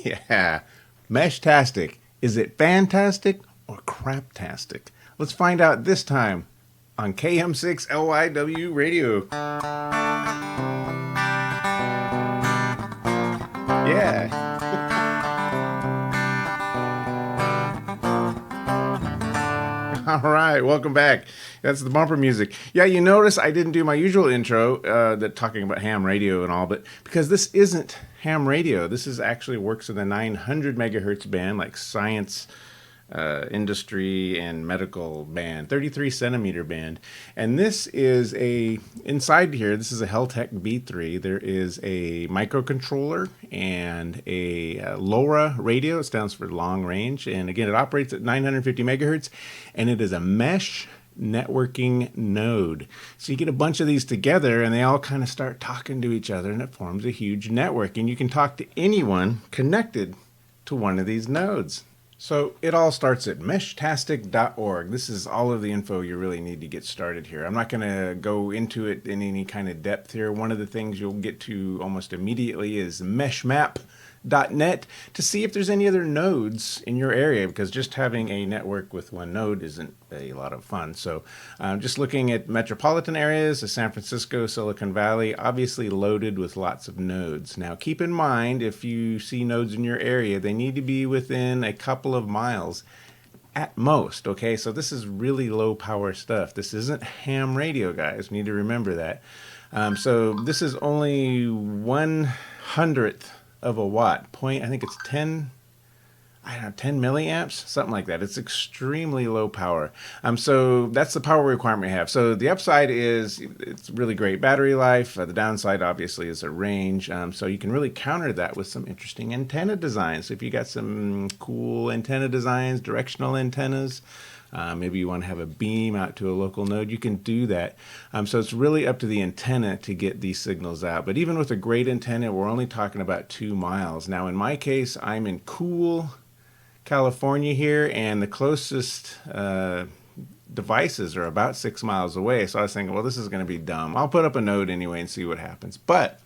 Yeah. Meshtastic. Is it fantastic or craptastic? Let's find out this time on KM6LYW Radio. Yeah. All right, welcome back. That's the bumper music. Yeah, you notice I didn't do my usual intro, that talking about ham radio and all, but because this isn't ham radio, this is actually works in the 900 megahertz band, like science, industry, and medical band, 33 centimeter band. And this is inside here, this is a Heltec B3. There is a microcontroller and a LoRa radio. It stands for long range. And again, it operates at 950 megahertz, and it is a mesh networking node. So you get a bunch of these together and they all kind of start talking to each other, and it forms a huge network. And you can talk to anyone connected to one of these nodes. So it all starts at meshtastic.org. This is all of the info you really need to get started here. I'm not going to go into it in any kind of depth here. One of the things you'll get to almost immediately is Meshmap.net to see if there's any other nodes in your area, because just having a network with one node isn't a lot of fun. So just looking at metropolitan areas, San Francisco, Silicon Valley, obviously loaded with lots of nodes. Now keep in mind, if you see nodes in your area, they need to be within a couple of miles at most. Okay, so this is really low power stuff. This isn't ham radio, guys. You need to remember that. So this is only 1/100th of a watt. I think it's 10 milliamps, something like that. It's extremely low power. So that's the power requirement we have. So the upside is it's really great battery life. The downside, obviously, is a range. So you can really counter that with some interesting antenna designs. So if you got some cool antenna designs, directional antennas, maybe you want to have a beam out to a local node, you can do that. So it's really up to the antenna to get these signals out. But even with a great antenna, we're only talking about 2 miles. Now, in my case, I'm in cool California here, and the closest devices are about 6 miles away. So I was thinking, well, this is going to be dumb. I'll put up a node anyway and see what happens. But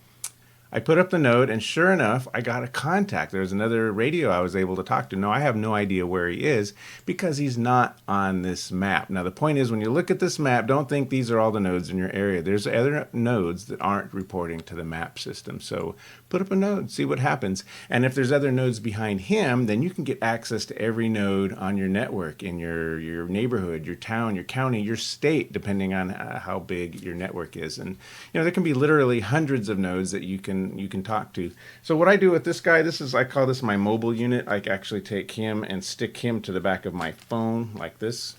I put up the node, and sure enough, I got a contact. There's another radio I was able to talk to. No, I have no idea where he is because he's not on this map. Now, the point is, when you look at this map, don't think these are all the nodes in your area. There's other nodes that aren't reporting to the map system. So put up a node, see what happens. And if there's other nodes behind him, then you can get access to every node on your network in your neighborhood, your town, your county, your state, depending on how big your network is. And there can be literally hundreds of nodes that you can talk to. So what I do with this guy, I call this my mobile unit. I actually take him and stick him to the back of my phone like this.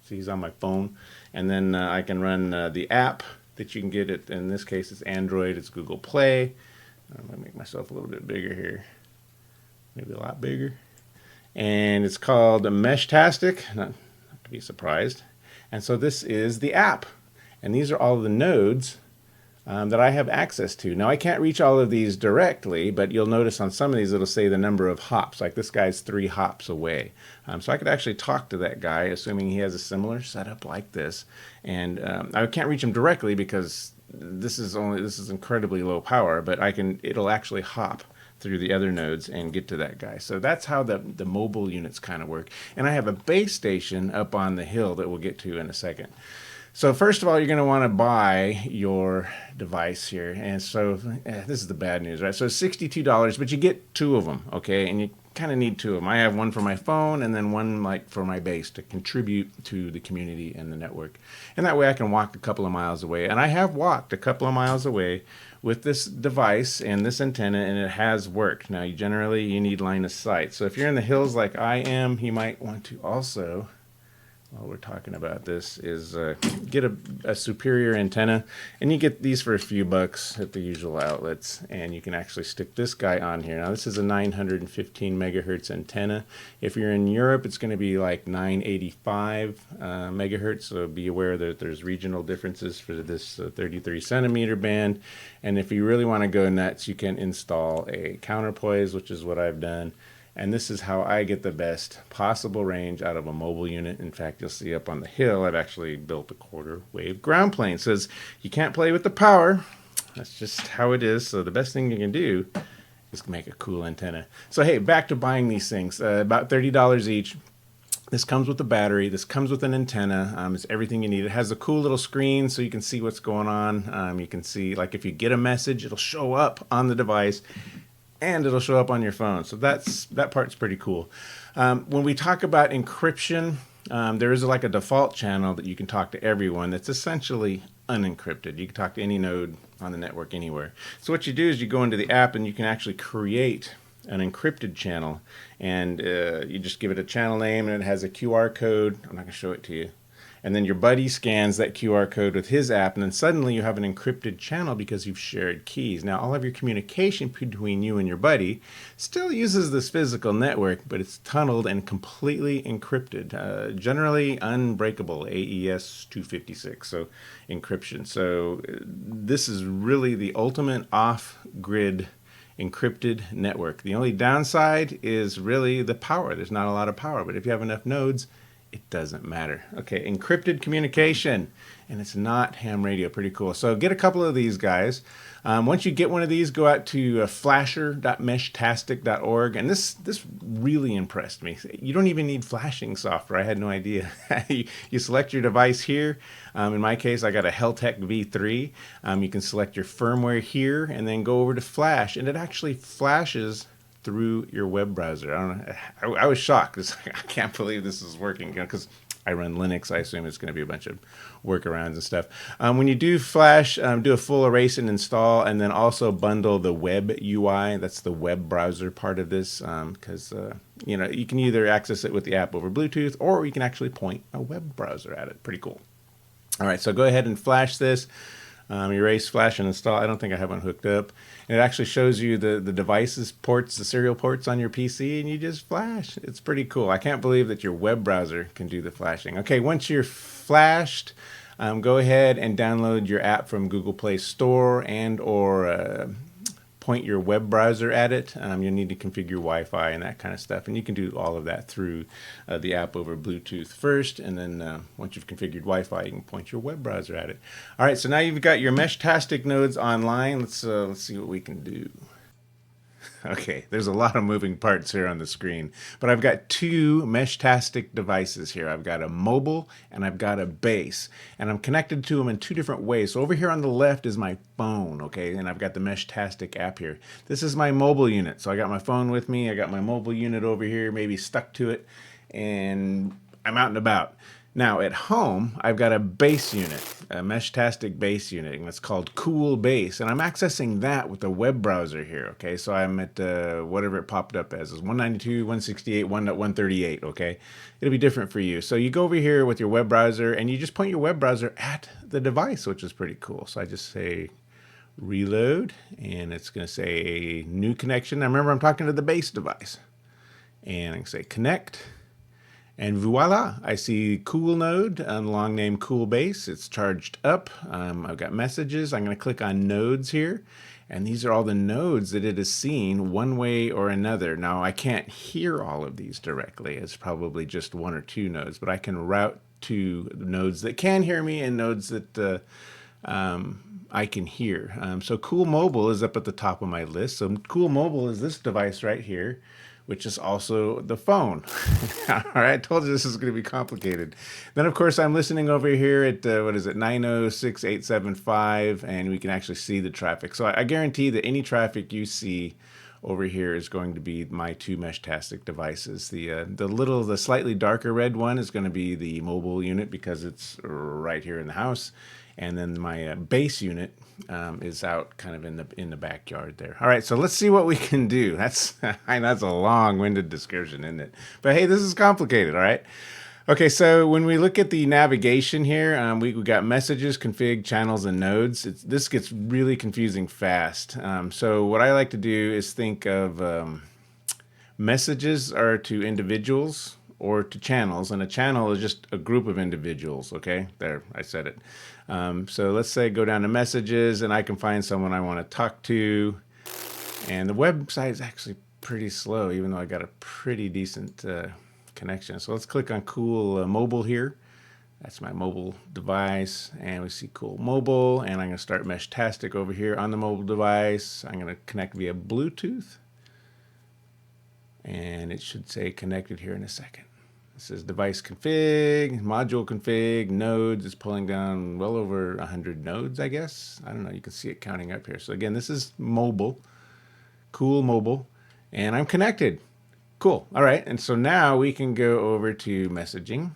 See, he's on my phone. And then I can run the app that you can get it. In this case, it's Android, it's Google Play. I'm going to make myself a little bit bigger here. Maybe a lot bigger. And it's called Meshtastic. Not to be surprised. And so this is the app. And these are all the nodes that I have access to. Now, I can't reach all of these directly, but you'll notice on some of these it'll say the number of hops. Like this guy's 3 hops away. So I could actually talk to that guy, assuming he has a similar setup like this. And I can't reach him directly because this is incredibly low power, but it'll actually hop through the other nodes and get to that guy. So that's how the mobile units kind of work. And I have a base station up on the hill that we'll get to in a second. So first of all, you're going to want to buy your device here. And so this is the bad news, right? So it's $62, but you get 2 of them, okay? And you kind of need 2 of them. I have one for my phone and then one like for my base to contribute to the community and the network. And that way I can walk a couple of miles away. And I have walked a couple of miles away with this device and this antenna, and it has worked. Now, you need line of sight. So if you're in the hills like I am, you might want to also, while we're talking about this, is get a superior antenna, and you get these for a few bucks at the usual outlets, and you can actually stick this guy on here. Now, this is a 915 megahertz antenna. If you're in Europe, it's going to be like 985 megahertz, so be aware that there's regional differences for this 33 centimeter band. And if you really want to go nuts, you can install a counterpoise, which is what I've done. And this is how I get the best possible range out of a mobile unit. In fact, you'll see up on the hill, I've actually built a 1/4 wave ground plane. It says you can't play with the power. That's just how it is. So the best thing you can do just make a cool antenna. So hey, back to buying these things. About $30 each. This comes with a battery. This comes with an antenna. It's everything you need. It has a cool little screen so you can see what's going on. You can see, like, if you get a message, it'll show up on the device and it'll show up on your phone. So that part's pretty cool. When we talk about encryption, there is like a default channel that you can talk to everyone that's essentially unencrypted. You can talk to any node on the network anywhere. So what you do is you go into the app and you can actually create an encrypted channel, and you just give it a channel name, and it has a QR code. I'm not going to show it to you. And then your buddy scans that QR code with his app, and then suddenly you have an encrypted channel because you've shared keys. Now, all of your communication between you and your buddy still uses this physical network, but it's tunneled and completely encrypted, generally unbreakable, AES 256, so encryption. So this is really the ultimate off-grid encrypted network. The only downside is really the power. There's not a lot of power, but if you have enough nodes, it doesn't matter. Okay, encrypted communication, and it's not ham radio. Pretty cool. So get a couple of these guys. Once you get one of these, go out to flasher.meshtastic.org, and this really impressed me. You don't even need flashing software. I had no idea. You select your device here. In my case, I got a Heltec V3. You can select your firmware here, and then go over to Flash, and it actually flashes through your web browser. I don't know. I was shocked. It's like, I can't believe this is working, because I run Linux. I assume it's going to be a bunch of workarounds and stuff. When you do Flash, do a full erase and install, and then also bundle the web UI. That's the web browser part of this, because you can either access it with the app over Bluetooth, or you can actually point a web browser at it. Pretty cool. All right, so go ahead and flash this. Erase, flash, and install. I don't think I have one hooked up. And it actually shows you the devices ports, the serial ports on your PC, and you just flash. It's pretty cool. I can't believe that your web browser can do the flashing. Okay, once you're flashed, go ahead and download your app from Google Play Store and or point your web browser at it. You'll need to configure your Wi-Fi and that kind of stuff. And you can do all of that through the app over Bluetooth first. And then once you've configured Wi-Fi, you can point your web browser at it. All right, so now you've got your Meshtastic nodes online. Let's see what we can do. Okay, there's a lot of moving parts here on the screen, but I've got two Meshtastic devices here. I've got a mobile and I've got a base, and I'm connected to them in two different ways. So over here on the left is my phone, okay, and I've got the Meshtastic app here. This is my mobile unit, so I got my phone with me. I got my mobile unit over here, maybe stuck to it, and I'm out and about. Now at home, I've got a base unit, a Meshtastic base unit, and it's called Cool Base, and I'm accessing that with the web browser here, okay? So I'm at whatever it popped up as, is 192, 168, 1.138, okay? It'll be different for you. So you go over here with your web browser, and you just point your web browser at the device, which is pretty cool. So I just say reload, and it's going to say new connection. Now remember, I'm talking to the base device, and I can say connect. And voila, I see Cool Node, long name Cool Base. It's charged up. I've got messages. I'm going to click on nodes here. And these are all the nodes that it has seen one way or another. Now, I can't hear all of these directly. It's probably just one or two nodes. But I can route to nodes that can hear me and nodes that I can hear. So Cool Mobile is up at the top of my list. So Cool Mobile is this device right here, which is also the phone. All right, I told you this is going to be complicated. Then, of course, I'm listening over here at, 906.875, and we can actually see the traffic. So I guarantee that any traffic you see over here is going to be my two Meshtastic devices. The slightly darker red one is going to be the mobile unit because it's right here in the house. And then my base unit is out kind of in the backyard there. All right, so let's see what we can do. That's a long-winded description, isn't it? But hey, this is complicated, all right? Okay, so when we look at the navigation here, we got messages, config, channels, and nodes. This gets really confusing fast. So what I like to do is think of messages are to individuals or to channels, and a channel is just a group of individuals, okay? There, I said it. So let's say go down to messages, and I can find someone I want to talk to, and the website is actually pretty slow, even though I got a pretty decent connection. So let's click on Cool Mobile here. That's my mobile device, and we see Cool Mobile, and I'm going to start Meshtastic over here on the mobile device. I'm going to connect via Bluetooth. and it should say connected here in a second. It says device config, module config, nodes. It's pulling down well over 100 nodes, I guess. I don't know. You can see it counting up here. So again, this is mobile, cool mobile, and I'm connected. Cool. All right. And so now we can go over to messaging,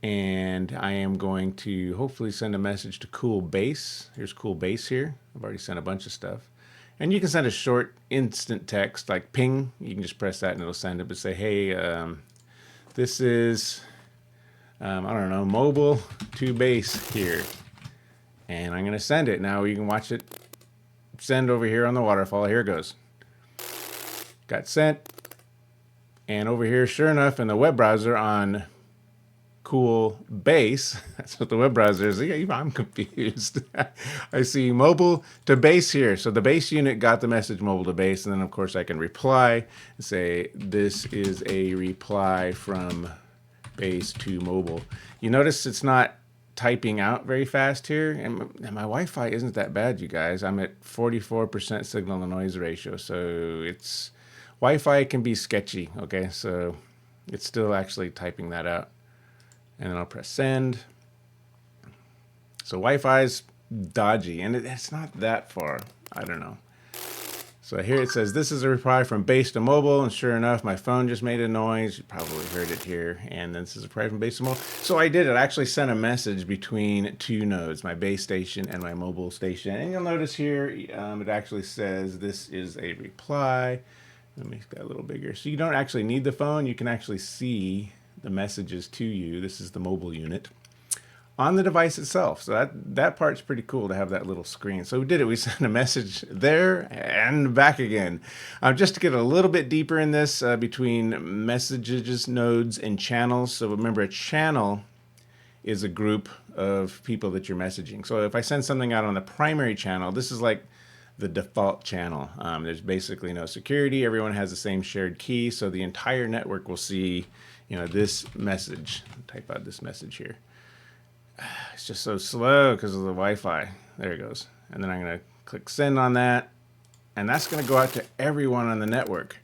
and I am going to hopefully send a message to Cool Base. Here's Cool Base here. I've already sent a bunch of stuff. And you can send a short instant text like ping. You can just press that and it'll send it, but say, hey, this is, I don't know, mobile to base here. And I'm going to send it. Now you can watch it send over here on the waterfall. Here it goes. Got sent. And over here, sure enough, in the web browser on Cool Base, that's what the web browser is. I'm confused. I see mobile to base here. So the base unit got the message mobile to base, and then of course I can reply and say this is a reply from base to mobile. You notice it's not typing out very fast here, and my Wi-Fi isn't that bad, you guys. I'm at 44% signal to noise ratio, so it's Wi-Fi can be sketchy. Okay, so it's still actually typing that out. And then I'll press send. So Wi-Fi's dodgy, and it's not that far. I don't know. So here it says, this is a reply from base to mobile, and sure enough, my phone just made a noise. You probably heard it here. And then this is a reply from base to mobile. So I did it. I actually sent a message between two nodes, my base station and my mobile station. And you'll notice here, it actually says this is a reply. Let me make that a little bigger. So you don't actually need the phone. You can actually see the messages to you. This is the mobile unit on the device itself. So that part's pretty cool to have that little screen. So we did it. We sent a message there and back again. Just to get a little bit deeper in this, between messages, nodes, and channels. So remember, a channel is a group of people that you're messaging. So if I send something out on the primary channel, this is like the default channel. There's basically no security. Everyone has the same shared key. So the entire network will see, this message. Type out this message here. It's just so slow because of the Wi-Fi. There it goes. And then I'm going to click send on that. And that's going to go out to everyone on the network.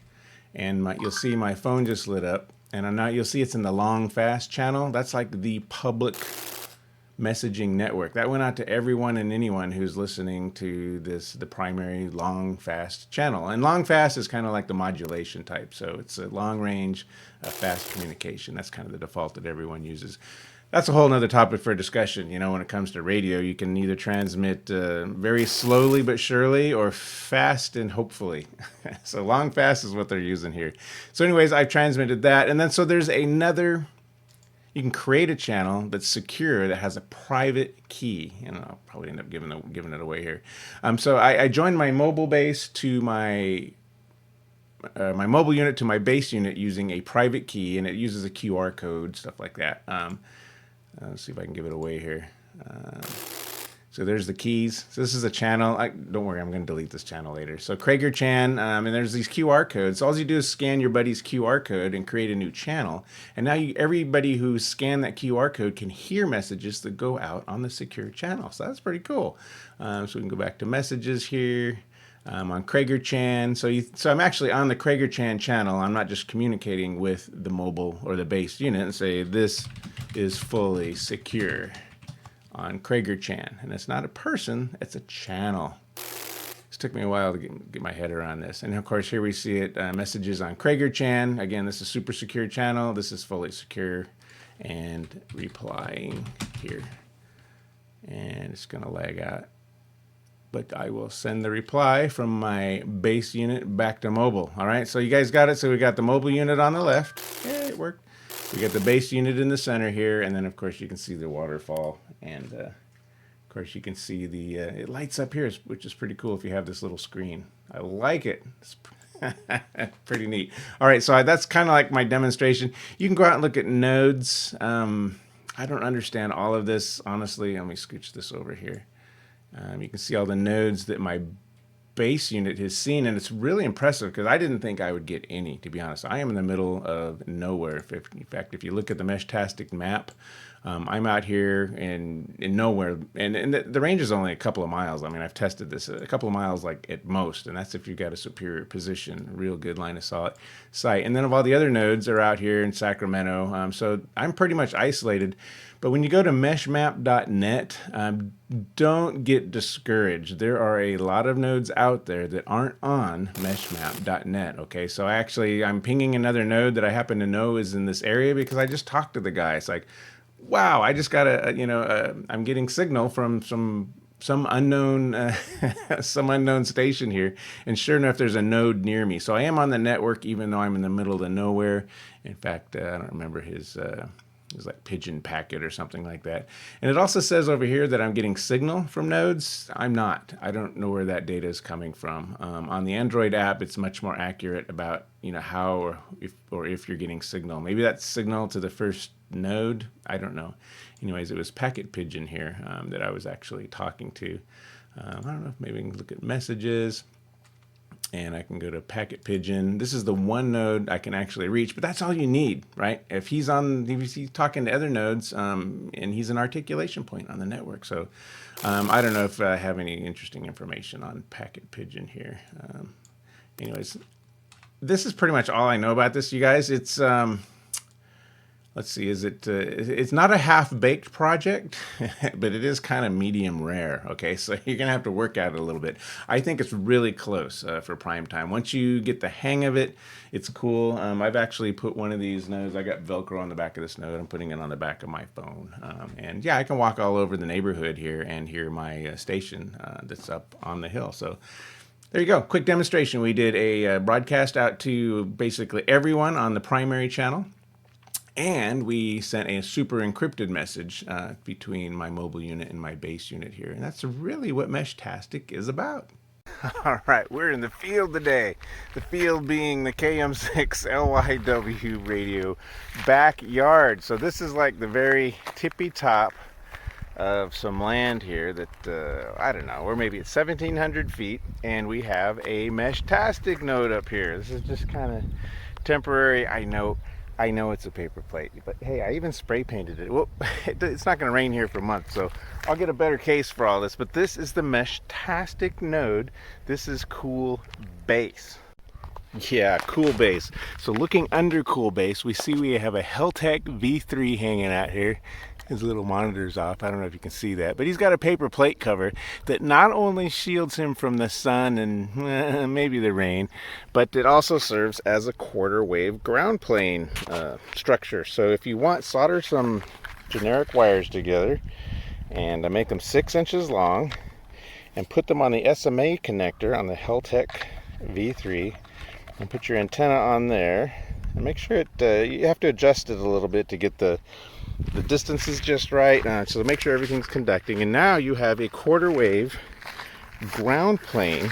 And you'll see my phone just lit up. And you'll see it's in the long fast channel. That's like the public messaging network. That went out to everyone and anyone who's listening to the primary long fast channel. And long fast is kind of like the modulation type. So it's a long range, fast communication. That's kind of the default that everyone uses. That's a whole nother topic for discussion. When it comes to radio, you can either transmit very slowly but surely, or fast and hopefully. So long fast is what they're using here. So anyways, I've transmitted that. And then so there's another, you can create a channel that's secure that has a private key. And I'll probably end up giving it away here. So I joined my mobile base to my mobile unit to my base unit using a private key, and it uses a QR code, stuff like that. Let's see if I can give it away here. So there's the keys. So this is a channel. Don't worry, I'm going to delete this channel later. So Krager Chan, and there's these QR codes. So all you do is scan your buddy's QR code and create a new channel. And now everybody who scanned that QR code can hear messages that go out on the secure channel. So that's pretty cool. So we can go back to messages here. On Krager Chan. So I'm actually on the Krager Chan channel. I'm not just communicating with the mobile or the base unit and say this is fully secure on Krager Chan. And it's not a person, it's a channel. This took me a while to get my head around this. And of course, here we see it, messages on Krager Chan. Again, this is super secure channel. This is fully secure, and replying here. And it's going to lag out. But I will send the reply from my base unit back to mobile. All right, so you guys got it. So we got the mobile unit on the left. Yeah, it worked. We got the base unit in the center here. And then, of course, you can see the waterfall. And, of course, you can see it lights up here, which is pretty cool if you have this little screen. I like it. It's pretty neat. All right, so that's kind of like my demonstration. You can go out and look at nodes. I don't understand all of this, honestly. Let me scooch this over here. You can see all the nodes that my base unit has seen, and it's really impressive because I didn't think I would get any, to be honest. I am in the middle of nowhere. In fact, if you look at the Meshtastic map I'm out here in nowhere, and the range is only a couple of miles. I mean, I've tested this a couple of miles, like at most, and that's if you've got a superior position, real good line of sight. And then of all the other nodes are out here in Sacramento, so I'm pretty much isolated. But when you go to meshmap.net, don't get discouraged. There are a lot of nodes out there that aren't on meshmap.net. Okay, so I'm pinging another node that I happen to know is in this area because I just talked to the guy. It's like, wow, I just got I'm getting signal from some unknown some unknown station here, and sure enough, there's a node near me. So I am on the network, even though I'm in the middle of nowhere. In fact, I don't remember his. It was like pigeon packet or something like that. And it also says over here that I'm getting signal from nodes. I'm not. I don't know where that data is coming from. On the Android app, it's much more accurate about how or if you're getting signal. Maybe that's signal to the first node. I don't know. Anyways, it was Packet Pigeon here that I was actually talking to. I don't know. Maybe I can look at messages. And I can go to Packet Pigeon. This is the one node I can actually reach, but that's all you need, right? If he's talking to other nodes, and he's an articulation point on the network. So I don't know if I have any interesting information on Packet Pigeon here. Anyways, this is pretty much all I know about this, you guys. It's let's see, it's not a half-baked project, but it is kind of medium rare, okay? So you're going to have to work at it a little bit. I think it's really close for prime time. Once you get the hang of it, it's cool. I've actually put one of these nodes. I got Velcro on the back of this node. I'm putting it on the back of my phone. And yeah, I can walk all over the neighborhood here and hear my station that's up on the hill. So there you go. Quick demonstration. We did a broadcast out to basically everyone on the primary channel. And we sent a super encrypted message between my mobile unit and my base unit here. And that's really what Meshtastic is about. All right, we're in the field today. The field being the KM6 LYW radio backyard. So this is like the very tippy top of some land here that, I don't know, we're maybe at 1,700 feet. And we have a Meshtastic node up here. This is just kind of temporary. I know it's a paper plate, but hey, I even spray painted it. Well, it's not going to rain here for months, so I'll get a better case for all this. But this is the Meshtastic node. This is Cool Base. Yeah, Cool Base. So looking under Cool Base, we see we have a Heltec V3 hanging out here. His little monitor's off. I don't know if you can see that, but he's got a paper plate cover that not only shields him from the sun and maybe the rain, but it also serves as a quarter wave ground plane structure. So if you want, solder some generic wires together and make them 6 inches long and put them on the SMA connector on the Heltec V3 and put your antenna on there and make sure you have to adjust it a little bit to get the distance is just right, so make sure everything's conducting. And now you have a quarter wave ground plane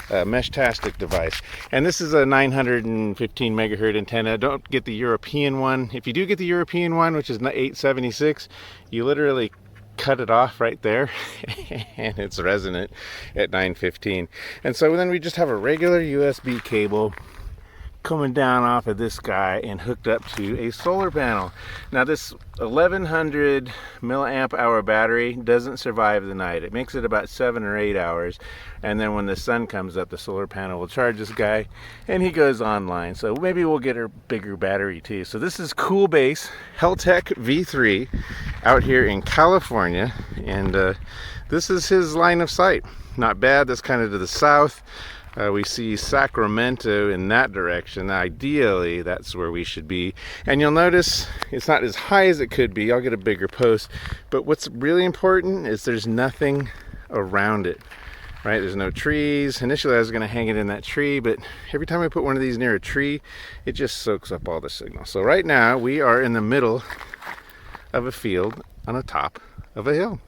Meshtastic device. And this is a 915 megahertz antenna. Don't get the European one. If you do get the European one, which is 876, you literally cut it off right there and it's resonant at 915. And so then we just have a regular USB cable coming down off of this guy and hooked up to a solar panel. Now this 1100 milliamp hour battery doesn't survive the night. It makes it about 7 or 8 hours, and then when the sun comes up, the solar panel will charge this guy and he goes online. So maybe we'll get a bigger battery too. So this is Cool Base Heltec V3 out here in California, and this is his line of sight. Not bad. That's kind of to the south. We see Sacramento in that direction. Ideally, that's where we should be. And you'll notice it's not as high as it could be. I'll get a bigger post. But what's really important is there's nothing around it, right? There's no trees. Initially, I was going to hang it in that tree, but every time I put one of these near a tree, it just soaks up all the signal. So right now, we are in the middle of a field on the top of a hill.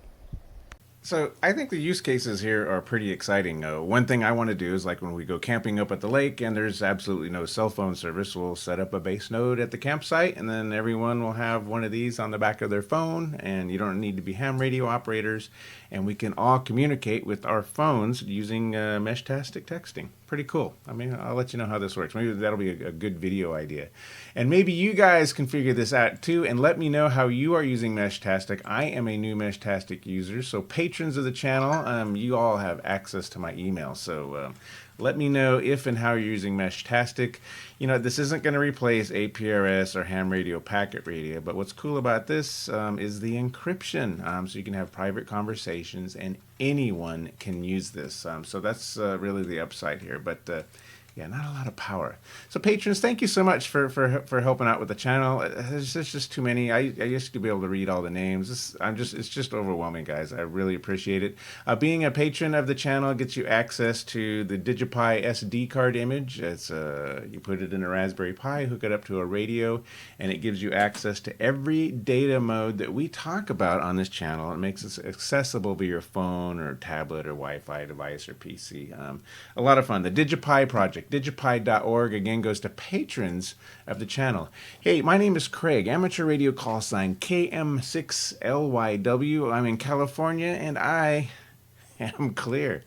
So I think the use cases here are pretty exciting. One thing I want to do is, like when we go camping up at the lake and there's absolutely no cell phone service, we'll set up a base node at the campsite, and then everyone will have one of these on the back of their phone, and you don't need to be ham radio operators, and we can all communicate with our phones using Meshtastic texting. Pretty pretty cool. I mean, I'll let you know how this works. Maybe that'll be a good video idea. And maybe you guys can figure this out too and let me know how you are using Meshtastic. I am a new Meshtastic user, so patrons of the channel, you all have access to my email. So let me know if and how you're using Meshtastic. You know, this isn't going to replace APRS or ham radio packet radio, but what's cool about this is the encryption. So you can have private conversations and anyone can use this. So that's really the upside here. But yeah, not a lot of power. So patrons, thank you so much for helping out with the channel. There's just too many. I used to be able to read all the names. It's just overwhelming, guys. I really appreciate it. Being a patron of the channel gets you access to the DigiPi SD card image. It's you put it in a Raspberry Pi, hook it up to a radio, and it gives you access to every data mode that we talk about on this channel. It makes it accessible via your phone or tablet or Wi-Fi device or PC. A lot of fun. The DigiPi project. Digipi.org again goes to patrons of the channel. Hey, my name is Craig, amateur radio call sign KM6LYW. I'm in California and I am clear.